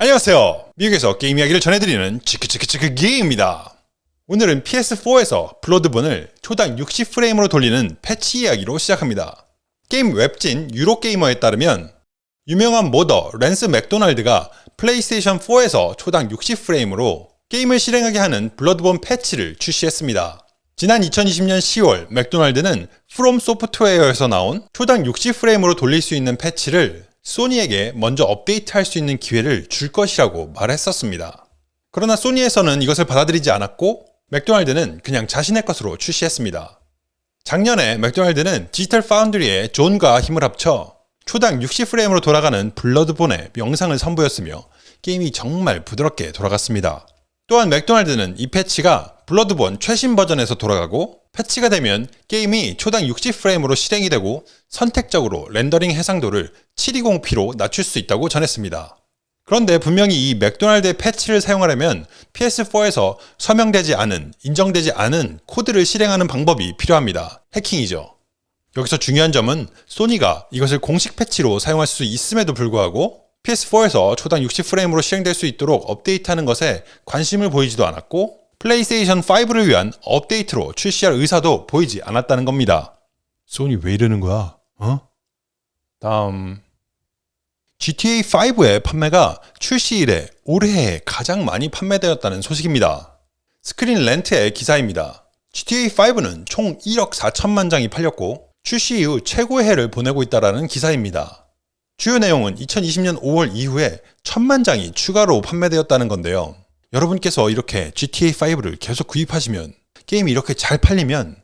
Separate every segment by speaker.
Speaker 1: 안녕하세요. 미국에서 게임 이야기를 전해드리는 치크치크치크 게임입니다. 오늘은 PS4에서 블러드본을 초당 60프레임으로 돌리는 패치 이야기로 시작합니다. 게임 웹진 유로게이머에 따르면 유명한 모더 랜스 맥도날드가 플레이스테이션 4에서 초당 60프레임으로 게임을 실행하게 하는 블러드본 패치를 출시했습니다. 지난 2020년 10월 맥도날드는 프롬 소프트웨어에서 나온 초당 60프레임으로 돌릴 수 있는 패치를 소니에게 먼저 업데이트할 수 있는 기회를 줄 것이라고 말했었습니다. 그러나 소니에서는 이것을 받아들이지 않았고 맥도날드는 그냥 자신의 것으로 출시했습니다. 작년에 맥도날드는 디지털 파운드리의 존과 힘을 합쳐 초당 60프레임으로 돌아가는 블러드본의 영상을 선보였으며 게임이 정말 부드럽게 돌아갔습니다. 또한 맥도날드는 이 패치가 블러드본 최신 버전에서 돌아가고 패치가 되면 게임이 초당 60프레임으로 실행이 되고 선택적으로 렌더링 해상도를 720p로 낮출 수 있다고 전했습니다. 그런데 분명히 이 맥도날드의 패치를 사용하려면 PS4에서 서명되지 않은, 인정되지 않은 코드를 실행하는 방법이 필요합니다. 해킹이죠. 여기서 중요한 점은 소니가 이것을 공식 패치로 사용할 수 있음에도 불구하고 PS4에서 초당 60프레임으로 실행될 수 있도록 업데이트하는 것에 관심을 보이지도 않았고 플레이스테이션 5를 위한 업데이트로 출시할 의사도 보이지 않았다는 겁니다. 소니 왜 이러는 거야? 다음 GTA 5의 판매가 출시 이래 올해에 가장 많이 판매되었다는 소식입니다. 스크린 렌트의 기사입니다. GTA 5는 총 1억 4천만 장이 팔렸고 출시 이후 최고의 해를 보내고 있다는 기사입니다. 주요 내용은 2020년 5월 이후에 1000만 장이 추가로 판매되었다는 건데요. 여러분께서 이렇게 GTA5를 계속 구입하시면 게임이 이렇게 잘 팔리면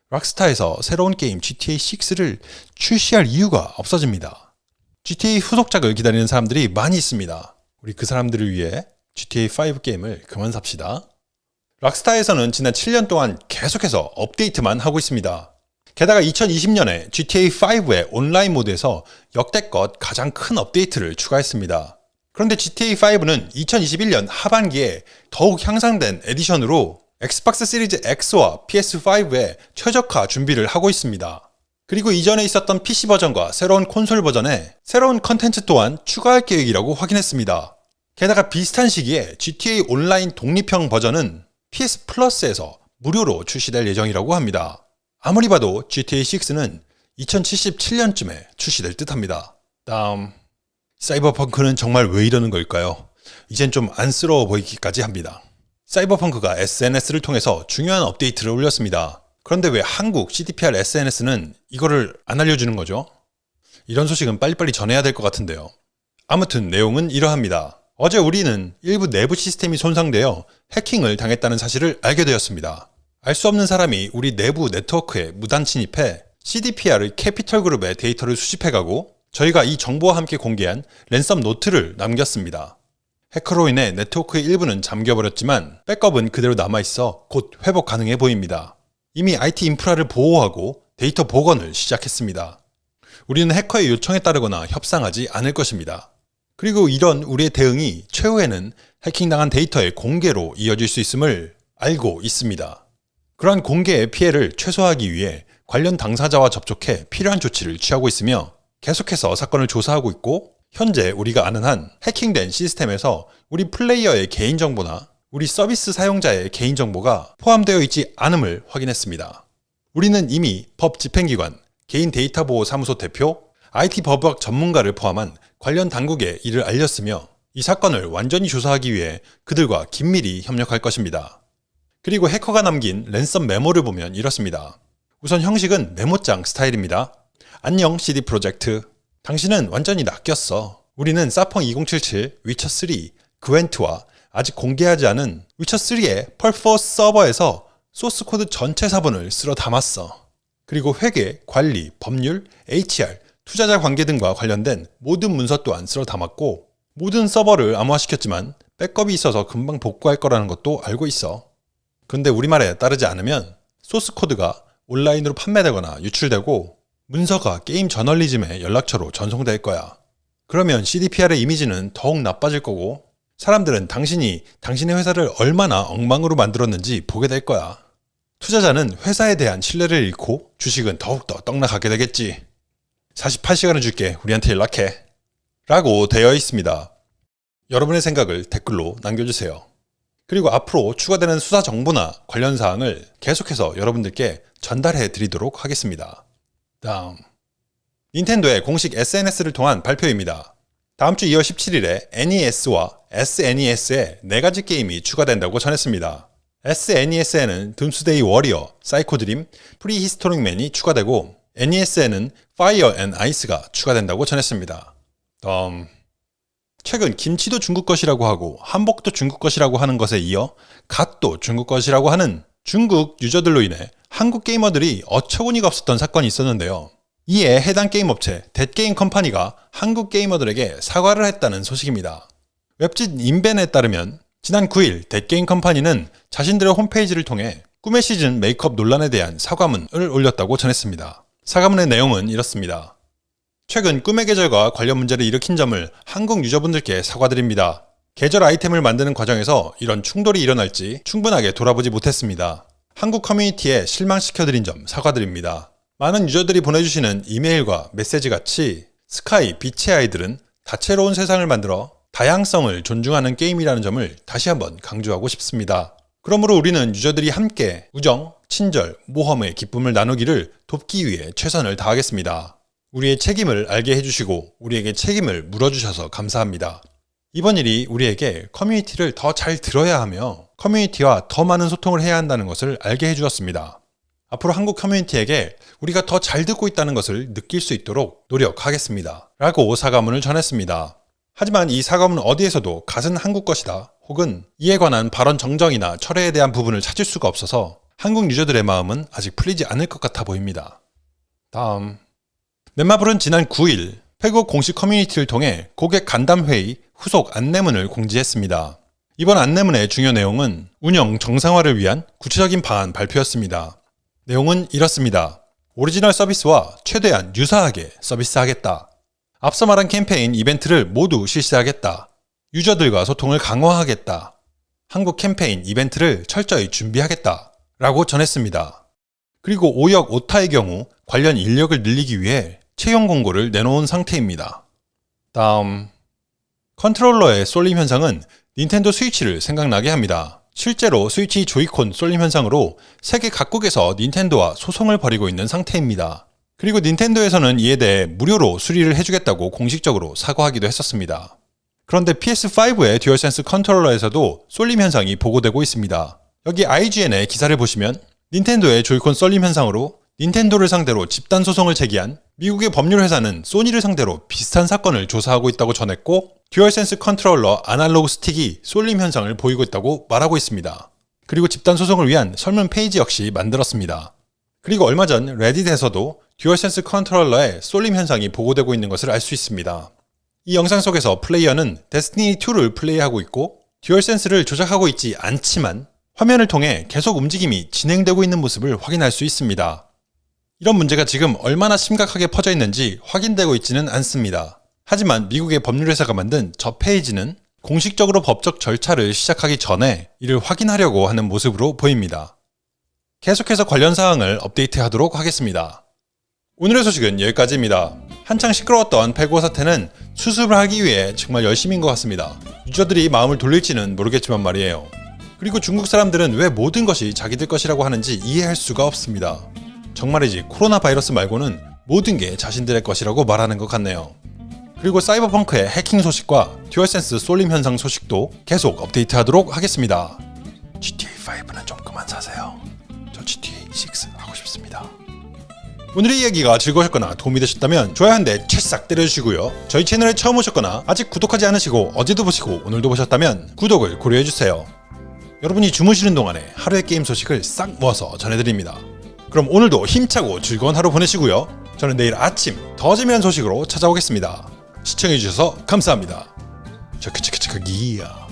Speaker 1: 락스타에서 새로운 게임 GTA6를 출시할 이유가 없어집니다. GTA 후속작을 기다리는 사람들이 많이 있습니다. 우리 그 사람들을 위해 GTA5 게임을 그만 삽시다. 락스타에서는 지난 7년 동안 계속해서 업데이트만 하고 있습니다. 게다가 2020년에 GTA5의 온라인 모드에서 역대껏 가장 큰 업데이트를 추가했습니다. 그런데 GTA5는 2021년 하반기에 더욱 향상된 에디션으로 엑스박스 시리즈 X와 PS5의 최적화 준비를 하고 있습니다. 그리고 이전에 있었던 PC 버전과 새로운 콘솔 버전에 새로운 컨텐츠 또한 추가할 계획이라고 확인했습니다. 게다가 비슷한 시기에 GTA 온라인 독립형 버전은 PS 플러스에서 무료로 출시될 예정이라고 합니다. 아무리 봐도 GTA6는 2077년쯤에 출시될 듯합니다. 다음 사이버펑크는 정말 왜 이러는 걸까요? 이젠 좀 안쓰러워 보이기까지 합니다. 사이버펑크가 SNS를 통해서 중요한 업데이트를 올렸습니다. 그런데 왜 한국 CDPR SNS는 이거를 안 알려주는 거죠? 이런 소식은 빨리빨리 전해야 될 것 같은데요. 아무튼 내용은 이러합니다. 어제 우리는 일부 내부 시스템이 손상되어 해킹을 당했다는 사실을 알게 되었습니다. 알 수 없는 사람이 우리 내부 네트워크에 무단 침입해 CDPR의 캐피털 그룹의 데이터를 수집해가고 저희가 이 정보와 함께 공개한 랜섬 노트를 남겼습니다. 해커로 인해 네트워크의 일부는 잠겨버렸지만 백업은 그대로 남아있어 곧 회복 가능해 보입니다. 이미 IT 인프라를 보호하고 데이터 복원을 시작했습니다. 우리는 해커의 요청에 따르거나 협상하지 않을 것입니다. 그리고 이런 우리의 대응이 최후에는 해킹당한 데이터의 공개로 이어질 수 있음을 알고 있습니다. 그러한 공개의 피해를 최소화하기 위해 관련 당사자와 접촉해 필요한 조치를 취하고 있으며 계속해서 사건을 조사하고 있고 현재 우리가 아는 한 해킹된 시스템에서 우리 플레이어의 개인정보나 우리 서비스 사용자의 개인정보가 포함되어 있지 않음을 확인했습니다. 우리는 이미 법 집행기관, 개인 데이터 보호 사무소 대표, IT 법학 전문가를 포함한 관련 당국에 이를 알렸으며 이 사건을 완전히 조사하기 위해 그들과 긴밀히 협력할 것입니다. 그리고 해커가 남긴 랜섬 메모를 보면 이렇습니다. 우선 형식은 메모장 스타일입니다. 안녕 CD 프로젝트. 당신은 완전히 낚였어. 우리는 사펑 2077, 위쳐3, 그웬트와 아직 공개하지 않은 위쳐3의 펄4 서버에서 소스 코드 전체 사본을 쓸어 담았어. 그리고 회계, 관리, 법률, HR, 투자자 관계 등과 관련된 모든 문서 또한 쓸어 담았고 모든 서버를 암호화시켰지만 백업이 있어서 금방 복구할 거라는 것도 알고 있어. 근데 우리말에 따르지 않으면 소스 코드가 온라인으로 판매되거나 유출되고 문서가 게임 저널리즘의 연락처로 전송될 거야. 그러면 CDPR의 이미지는 더욱 나빠질 거고 사람들은 당신이 당신의 회사를 얼마나 엉망으로 만들었는지 보게 될 거야. 투자자는 회사에 대한 신뢰를 잃고 주식은 더욱더 떡락하게 되겠지. 48시간을 줄게. 우리한테 연락해. 라고 되어 있습니다. 여러분의 생각을 댓글로 남겨주세요. 그리고 앞으로 추가되는 수사 정보나 관련 사항을 계속해서 여러분들께 전달해 드리도록 하겠습니다. 다음, 닌텐도의 공식 SNS를 통한 발표입니다. 다음 주 2월 17일에 NES와 SNES에 4가지 게임이 추가된다고 전했습니다. SNES에는 둠스데이 워리어, 사이코 드림, 프리히스토릭 맨이 추가되고 NES에는 파이어 앤 아이스가 추가된다고 전했습니다. 최근 김치도 중국 것이라고 하고 한복도 중국 것이라고 하는 것에 이어 갓도 중국 것이라고 하는 중국 유저들로 인해 한국 게이머들이 어처구니가 없었던 사건이 있었는데요. 이에 해당 게임 업체 뎃게임 컴퍼니가 한국 게이머들에게 사과를 했다는 소식입니다. 웹진 인벤에 따르면 지난 9일 뎃게임 컴퍼니는 자신들의 홈페이지를 통해 꿈의 시즌 메이크업 논란에 대한 사과문을 올렸다고 전했습니다. 사과문의 내용은 이렇습니다. 최근 꿈의 계절과 관련 문제를 일으킨 점을 한국 유저분들께 사과드립니다. 계절 아이템을 만드는 과정에서 이런 충돌이 일어날지 충분하게 돌아보지 못했습니다. 한국 커뮤니티에 실망시켜드린 점 사과드립니다. 많은 유저들이 보내주시는 이메일과 메시지 같이 스카이, 빛의 아이들은 다채로운 세상을 만들어 다양성을 존중하는 게임이라는 점을 다시 한번 강조하고 싶습니다. 그러므로 우리는 유저들이 함께 우정, 친절, 모험의 기쁨을 나누기를 돕기 위해 최선을 다하겠습니다. 우리의 책임을 알게 해주시고 우리에게 책임을 물어주셔서 감사합니다. 이번 일이 우리에게 커뮤니티를 더 잘 들어야 하며 커뮤니티와 더 많은 소통을 해야 한다는 것을 알게 해주었습니다. 앞으로 한국 커뮤니티에게 우리가 더 잘 듣고 있다는 것을 느낄 수 있도록 노력하겠습니다. 라고 사과문을 전했습니다. 하지만 이 사과문은 어디에서도 갓은 한국 것이다 혹은 이에 관한 발언 정정이나 철회에 대한 부분을 찾을 수가 없어서 한국 유저들의 마음은 아직 풀리지 않을 것 같아 보입니다. 다음, 넷마블은 지난 9일 페북 공식 커뮤니티를 통해 고객 간담회의 후속 안내문을 공지했습니다. 이번 안내문의 중요 내용은 운영 정상화를 위한 구체적인 방안 발표였습니다. 내용은 이렇습니다. 오리지널 서비스와 최대한 유사하게 서비스하겠다. 앞서 말한 캠페인 이벤트를 모두 실시하겠다. 유저들과 소통을 강화하겠다. 한국 캠페인 이벤트를 철저히 준비하겠다. 라고 전했습니다. 그리고 오역 오타의 경우 관련 인력을 늘리기 위해 채용 공고를 내놓은 상태입니다. 다음, 컨트롤러의 쏠림 현상은 닌텐도 스위치를 생각나게 합니다. 실제로 스위치 조이콘 쏠림 현상으로 세계 각국에서 닌텐도와 소송을 벌이고 있는 상태입니다. 그리고 닌텐도에서는 이에 대해 무료로 수리를 해주겠다고 공식적으로 사과하기도 했었습니다. 그런데 PS5의 듀얼센스 컨트롤러에서도 쏠림 현상이 보고되고 있습니다. 여기 IGN의 기사를 보시면 닌텐도의 조이콘 쏠림 현상으로 닌텐도를 상대로 집단 소송을 제기한 미국의 법률 회사는 소니를 상대로 비슷한 사건을 조사하고 있다고 전했고 듀얼센스 컨트롤러 아날로그 스틱이 쏠림 현상을 보이고 있다고 말하고 있습니다. 그리고 집단 소송을 위한 설문 페이지 역시 만들었습니다. 그리고 얼마 전 레딧에서도 듀얼센스 컨트롤러의 쏠림 현상이 보고되고 있는 것을 알 수 있습니다. 이 영상 속에서 플레이어는 데스티니2를 플레이하고 있고 듀얼센스를 조작하고 있지 않지만 화면을 통해 계속 움직임이 진행되고 있는 모습을 확인할 수 있습니다. 이런 문제가 지금 얼마나 심각하게 퍼져 있는지 확인되고 있지는 않습니다. 하지만 미국의 법률회사가 만든 저 페이지는 공식적으로 법적 절차를 시작하기 전에 이를 확인하려고 하는 모습으로 보입니다. 계속해서 관련 사항을 업데이트하도록 하겠습니다. 오늘의 소식은 여기까지입니다. 한창 시끄러웠던 패고 사태는 수습을 하기 위해 정말 열심인 것 같습니다. 유저들이 마음을 돌릴지는 모르겠지만 말이에요. 그리고 중국 사람들은 왜 모든 것이 자기들 것이라고 하는지 이해할 수가 없습니다. 정말이지 코로나 바이러스 말고는 모든 게 자신들의 것이라고 말하는 것 같네요. 그리고 사이버펑크의 해킹 소식과 듀얼센스 쏠림 현상 소식도 계속 업데이트하도록 하겠습니다. GTA5는 좀 그만 사세요. 저 GTA6 하고 싶습니다. 오늘의 이야기가 즐거우셨거나 도움이 되셨다면 좋아요 한 대 채싹 때려주시고요. 저희 채널에 처음 오셨거나 아직 구독하지 않으시고 어제도 보시고 오늘도 보셨다면 구독을 고려해주세요. 여러분이 주무시는 동안에 하루의 게임 소식을 싹 모아서 전해드립니다. 그럼 오늘도 힘차고 즐거운 하루 보내시고요. 저는 내일 아침 더 재미난 소식으로 찾아오겠습니다. 시청해주셔서 감사합니다. 체크기야.